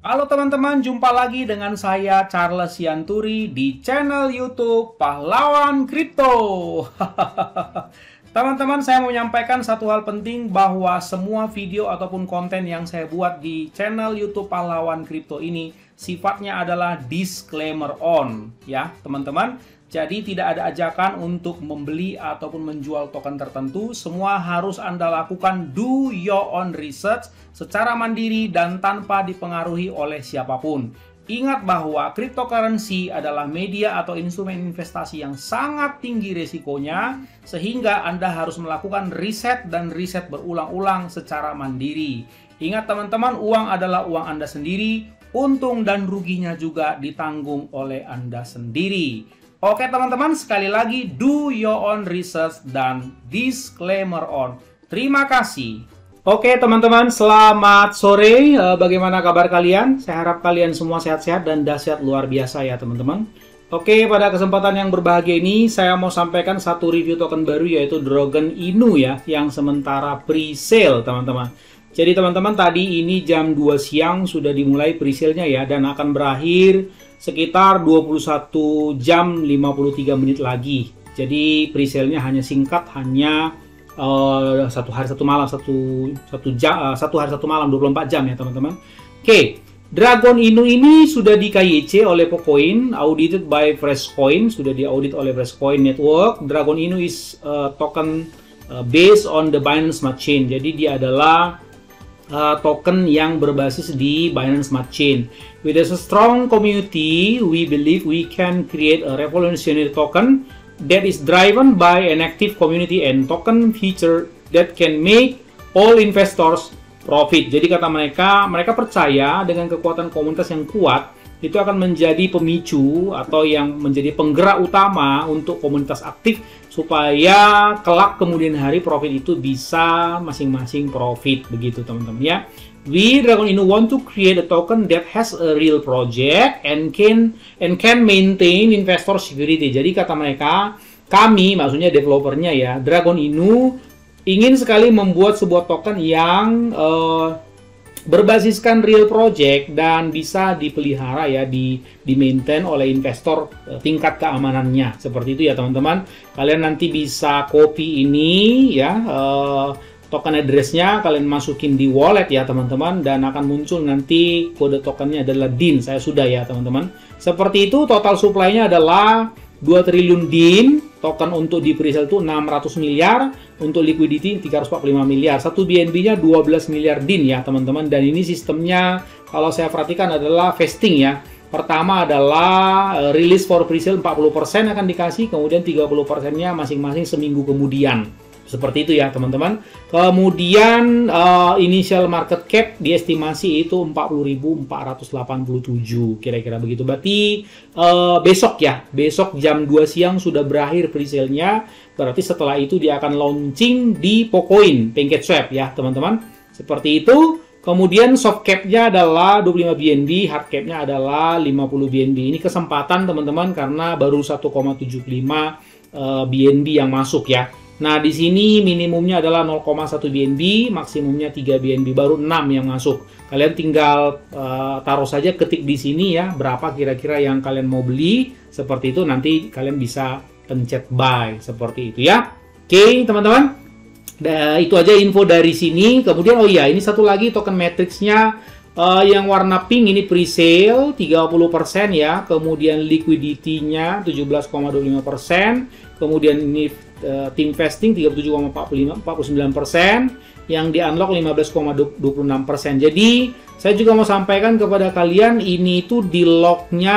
Halo teman-teman, jumpa lagi dengan saya Charles Sianturi di channel YouTube Pahlawan Kripto. Teman-teman, saya mau menyampaikan satu hal penting bahwa semua video ataupun konten yang saya buat di channel YouTube Pahlawan Kripto ini sifatnya adalah disclaimer on, ya teman-teman. Jadi tidak ada ajakan untuk membeli ataupun menjual token tertentu. Semua harus Anda lakukan do your own research secara mandiri dan tanpa dipengaruhi oleh siapapun. Ingat bahwa cryptocurrency adalah media atau instrumen investasi yang sangat tinggi risikonya, sehingga Anda harus melakukan riset dan riset berulang-ulang secara mandiri. Ingat teman-teman, uang adalah uang Anda sendiri, untung dan ruginya juga ditanggung oleh Anda sendiri. Oke teman-teman, sekali lagi do your own research dan disclaimer on. Terima kasih. Oke teman-teman, selamat sore. Bagaimana kabar kalian? Saya harap kalian semua sehat-sehat dan dahsyat luar biasa ya teman-teman. Oke, pada kesempatan yang berbahagia ini saya mau sampaikan satu review token baru yaitu Dragon Inu ya, yang sementara pre-sale teman-teman. Jadi teman-teman, tadi ini jam 2 siang sudah dimulai pre-sale-nya ya, dan akan berakhir sekitar 21 jam 53 menit lagi. Jadi pre-sale-nya hanya singkat, hanya satu hari satu malam, satu hari satu malam 24 jam ya teman-teman. Oke, Dragon Inu ini sudah di KYC oleh Pocoin, audited by Freshcoin, sudah diaudit oleh Freshcoin Network. Dragon Inu is token based on the Binance Smart Chain. Jadi dia adalah token yang berbasis di Binance Smart Chain. With a strong community, we believe we can create a revolutionary token that is driven by an active community and token feature that can make all investors profit. Jadi kata mereka percaya dengan kekuatan komunitas yang kuat itu akan menjadi pemicu atau yang menjadi penggerak utama untuk komunitas aktif supaya kelak kemudian hari profit itu bisa masing-masing profit, begitu teman-teman ya. We Dragon Inu want to create a token that has a real project and can maintain investor security. Jadi kata mereka, kami maksudnya developernya ya, Dragon Inu ingin sekali membuat sebuah token yang berbasiskan real project dan bisa dipelihara ya, di maintain oleh investor, tingkat keamanannya seperti itu ya teman-teman. Kalian nanti bisa copy ini ya, token address-nya kalian masukin di wallet ya teman-teman, dan akan muncul nanti kode tokennya adalah DIN. Saya sudah ya teman-teman. Seperti itu. Total supply-nya adalah 2 triliun DIN. Token untuk di pre-sale itu 600 miliar, untuk liquidity 345 miliar. Satu BNB-nya 12 miliar DIN ya teman-teman. Dan ini sistemnya kalau saya perhatikan adalah vesting ya. Pertama adalah release for pre-sale 40% akan dikasih, kemudian 30%-nya masing-masing seminggu kemudian. Seperti itu ya teman-teman. Kemudian initial market cap diestimasi itu 40.487 kira-kira begitu. Berarti besok ya, besok jam 2 siang sudah berakhir pre-sale-nya. Berarti setelah itu dia akan launching di Pocoin, PancakeSwap ya teman-teman. Seperti itu. Kemudian soft cap-nya adalah 25 BNB, hard cap-nya adalah 50 BNB. Ini kesempatan teman-teman karena baru 1,75 BNB yang masuk ya. Nah, di sini minimumnya adalah 0,1 BNB, maksimumnya 3 BNB, baru 6 yang masuk. Kalian tinggal taruh saja, ketik di sini ya, berapa kira-kira yang kalian mau beli. Seperti itu, nanti kalian bisa pencet buy, seperti itu ya. Oke, teman-teman. Itu aja info dari sini. Kemudian, oh iya, ini satu lagi token matrix-nya yang warna pink ini pre-sale 30% ya. Kemudian liquidity-nya 17,25%. Kemudian ini team vesting 37,49%, yang di unlock 15,26%. Jadi saya juga mau sampaikan kepada kalian, ini tuh di locknya,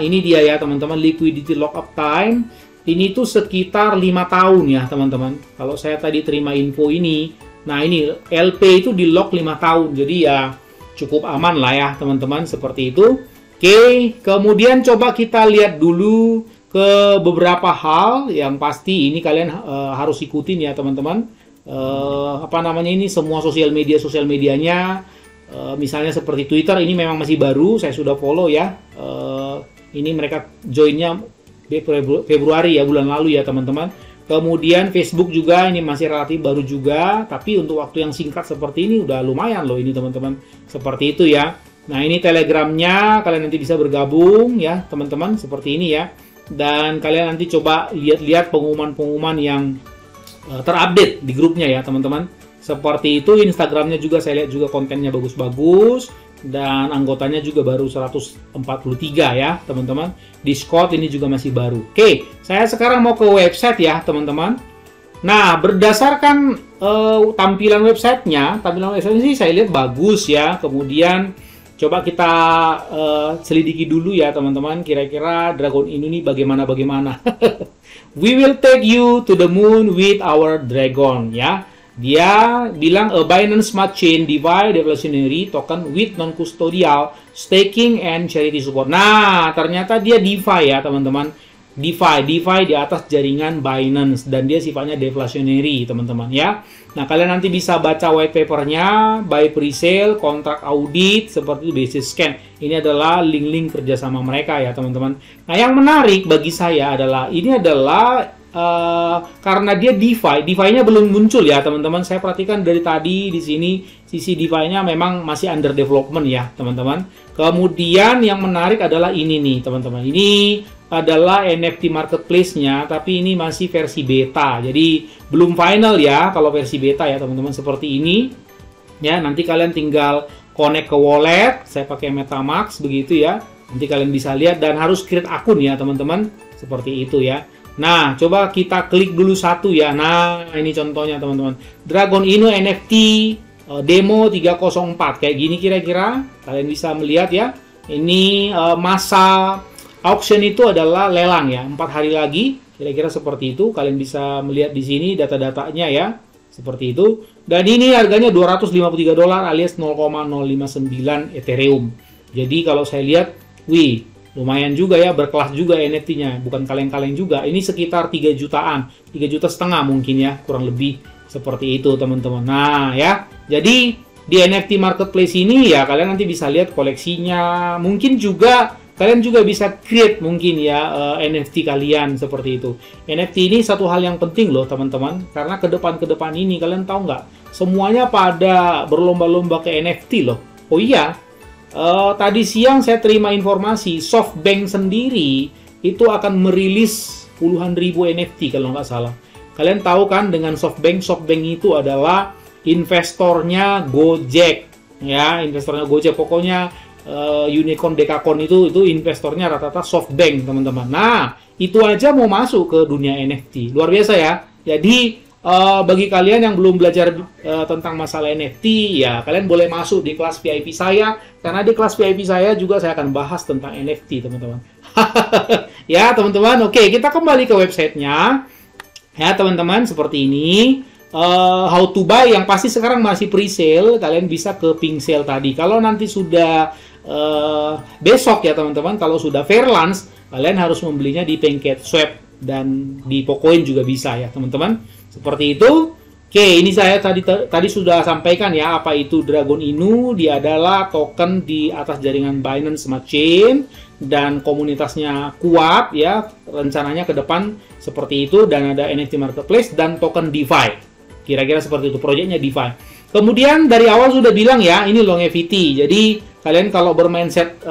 ini dia ya teman-teman, liquidity lockup time ini tuh sekitar 5 tahun ya teman-teman. Kalau saya tadi terima info ini, nah ini LP itu di lock 5 tahun, jadi ya cukup aman lah ya teman-teman, seperti itu. Oke, kemudian coba kita lihat dulu ke beberapa hal yang pasti ini kalian harus ikutin ya teman-teman. Apa namanya ini, semua sosial medianya, misalnya seperti Twitter ini memang masih baru, saya sudah follow ya. Ini mereka joinnya Februari ya, bulan lalu ya teman-teman. Kemudian Facebook juga ini masih relatif baru juga, tapi untuk waktu yang singkat seperti ini udah lumayan loh ini teman-teman. Seperti itu ya. Nah, ini Telegramnya, kalian nanti bisa bergabung ya, teman-teman, seperti ini ya. Dan kalian nanti coba lihat-lihat pengumuman-pengumuman yang terupdate di grupnya ya, teman-teman. Seperti itu. Instagramnya juga saya lihat juga kontennya bagus-bagus. Dan anggotanya juga baru 143 ya, teman-teman. Discord ini juga masih baru. Oke, saya sekarang mau ke website ya, teman-teman. Nah, berdasarkan tampilan websitenya sih saya lihat bagus ya. Kemudian coba kita selidiki dulu ya, teman-teman. Kira-kira Dragon ini bagaimana? We will take you to the moon with our dragon ya. Dia bilang a Binance Smart Chain DeFi deflationary token with non-custodial staking and charity support. Nah, ternyata dia DeFi ya, teman-teman. DeFi di atas jaringan Binance dan dia sifatnya deflationary, teman-teman ya. Nah, kalian nanti bisa baca white papernya, buy pre-sale, kontrak audit, seperti itu, basis scan. Ini adalah link-link kerjasama mereka ya, teman-teman. Nah, yang menarik bagi saya adalah ini adalah karena dia DeFi-nya belum muncul ya, teman-teman. Saya perhatikan dari tadi di sini sisi DeFi-nya memang masih under development ya, teman-teman. Kemudian yang menarik adalah ini nih, teman-teman. Ini adalah NFT marketplace-nya, tapi ini masih versi beta. Jadi belum final ya kalau versi beta ya, teman-teman, seperti ini. Ya, nanti kalian tinggal connect ke wallet. Saya pakai MetaMask begitu ya. Nanti kalian bisa lihat dan harus create akun ya, teman-teman. Seperti itu ya. Nah, coba kita klik dulu satu ya. Nah, ini contohnya, teman-teman. Dragon Inu NFT demo 304 kayak gini kira-kira. Kalian bisa melihat ya. Ini masa auction itu adalah lelang ya, 4 hari lagi, kira-kira seperti itu. Kalian bisa melihat di sini data-datanya ya, seperti itu. Dan ini harganya $253 alias 0,059 Ethereum. Jadi kalau saya lihat, wih, lumayan juga ya, berkelas juga NFT-nya, bukan kaleng-kaleng juga. Ini sekitar 3 jutaan, 3,5 juta mungkin ya, kurang lebih seperti itu, teman-teman. Nah ya, jadi di NFT marketplace ini ya, kalian nanti bisa lihat koleksinya. Mungkin juga kalian juga bisa create mungkin ya NFT kalian seperti itu. NFT ini satu hal yang penting loh, teman-teman, karena ke depan ini kalian tahu nggak, semuanya pada berlomba-lomba ke NFT loh. Oh iya, tadi siang saya terima informasi SoftBank sendiri itu akan merilis puluhan ribu NFT kalau nggak salah. Kalian tahu kan dengan SoftBank itu adalah investornya Gojek ya, investornya Gojek. Pokoknya unicorn dekakorn itu investornya rata-rata SoftBank, teman-teman. Nah, itu aja mau masuk ke dunia NFT. Luar biasa ya. Jadi bagi kalian yang belum belajar tentang masalah NFT, ya kalian boleh masuk di kelas VIP saya, karena di kelas VIP saya juga saya akan bahas tentang NFT, teman-teman. Ya, teman-teman. Oke, kita kembali ke websitenya. Ya, teman-teman, seperti ini. How to buy yang pasti sekarang masih pre-sale. Kalian bisa ke pink sale tadi. Kalau nanti sudah besok ya, teman-teman, kalau sudah fair launch, kalian harus membelinya di PancakeSwap dan di Pocoin juga bisa ya, teman-teman. Seperti itu. Oke, ini saya tadi sudah sampaikan ya, apa itu Dragon Inu. Dia adalah token di atas jaringan Binance Smart Chain dan komunitasnya kuat ya. Rencananya ke depan seperti itu, dan ada NFT marketplace dan token DeFi. Kira-kira seperti itu proyeknya DeFi. Kemudian dari awal sudah bilang ya, ini longevity. Jadi kalian kalau bermindset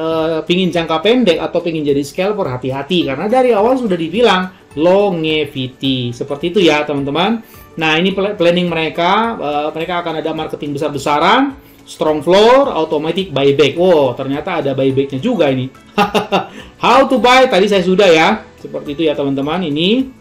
pingin jangka pendek atau pingin jadi scalper, hati-hati, karena dari awal sudah dibilang longevity. Seperti itu ya, teman-teman. Nah, ini planning mereka. Mereka akan ada marketing besar-besaran, strong floor, automatic buyback. Wow, ternyata ada buybacknya juga ini. How to buy tadi saya sudah ya. Seperti itu ya, teman-teman. Ini.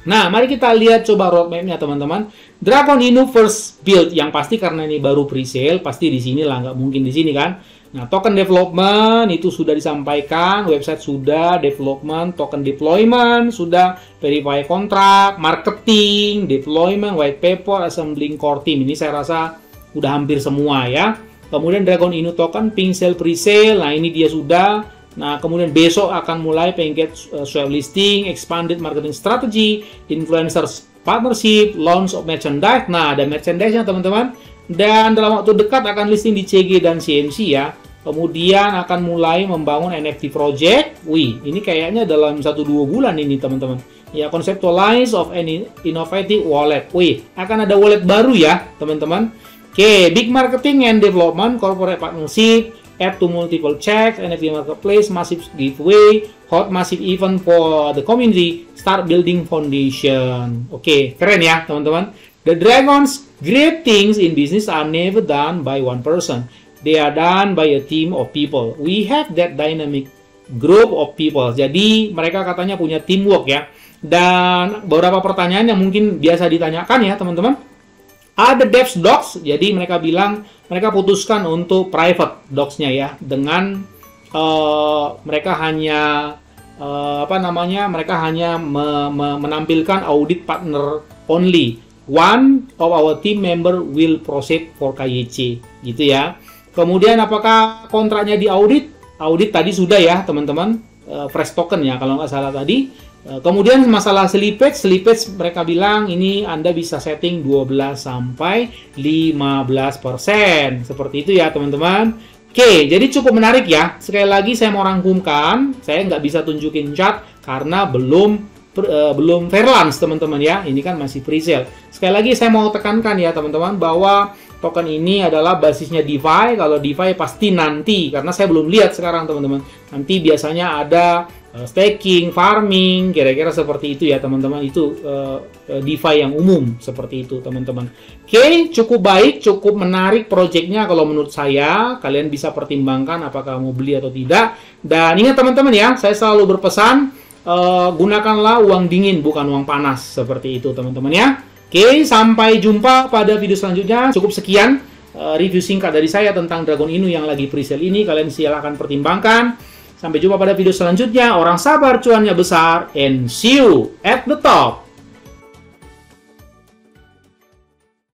Nah, mari kita lihat coba roadmap-nya, teman-teman. Dragon Inu first build, yang pasti karena ini baru pre-sale, pasti di sini lah, nggak mungkin di sini kan. Nah, token development itu sudah disampaikan, website sudah, development, token deployment sudah, verify kontrak, marketing, deployment, white paper, assembling core team. Ini saya rasa udah hampir semua ya. Kemudian Dragon Inu token, pink sale, pre-sale, nah ini dia sudah. Nah, kemudian besok akan mulai PancakeSwap listing, expanded marketing strategy, influencers partnership, launch of merchandise. Nah, ada merchandise-nya, teman-teman. Dan dalam waktu dekat akan listing di CG dan CMC ya. Kemudian akan mulai membangun NFT project. Wih, ini kayaknya dalam 1-2 bulan ini, teman-teman. Ya, conceptualize of any innovative wallet. Wih, akan ada wallet baru ya, teman-teman. Oke, big marketing and development, corporate partnership, add to multiple checks, NFT marketplace, massive giveaway, hot massive event for the community, start building foundation. Oke, keren ya teman-teman. The Dragon's great things in business are never done by one person. They are done by a team of people. We have that dynamic group of people. Jadi mereka katanya punya teamwork ya. Dan beberapa pertanyaan yang mungkin biasa ditanyakan ya teman-teman. Ada devs docs, jadi mereka bilang mereka putuskan untuk private docs-nya ya, dengan mereka hanya mereka hanya menampilkan audit partner only. One of our team member will proceed for KYC, gitu ya. Kemudian apakah kontraknya di audit? Audit tadi sudah ya teman-teman, fresh token ya kalau nggak salah tadi. Kemudian masalah slippage mereka bilang ini Anda bisa setting 12 sampai 15%. Seperti itu ya teman-teman. Oke, jadi cukup menarik ya. Sekali lagi saya mau rangkumkan, saya nggak bisa tunjukin chart karena belum fair launch teman-teman ya. Ini kan masih pre-sale. Sekali lagi saya mau tekankan ya teman-teman bahwa token ini adalah basisnya DeFi. Kalau DeFi pasti nanti, karena saya belum lihat sekarang teman-teman. Nanti biasanya ada staking, farming, kira-kira seperti itu ya teman-teman. Itu DeFi yang umum seperti itu teman-teman. Oke, cukup baik, cukup menarik projectnya kalau menurut saya. Kalian bisa pertimbangkan apakah mau beli atau tidak. Dan ingat teman-teman ya, saya selalu berpesan, gunakanlah uang dingin bukan uang panas, seperti itu teman-teman ya. Oke, sampai jumpa pada video selanjutnya. Cukup sekian review singkat dari saya tentang Dragon Inu yang lagi pre-sale ini. Kalian silahkan pertimbangkan. Sampai jumpa pada video selanjutnya. Orang sabar cuannya besar, and see you at the top.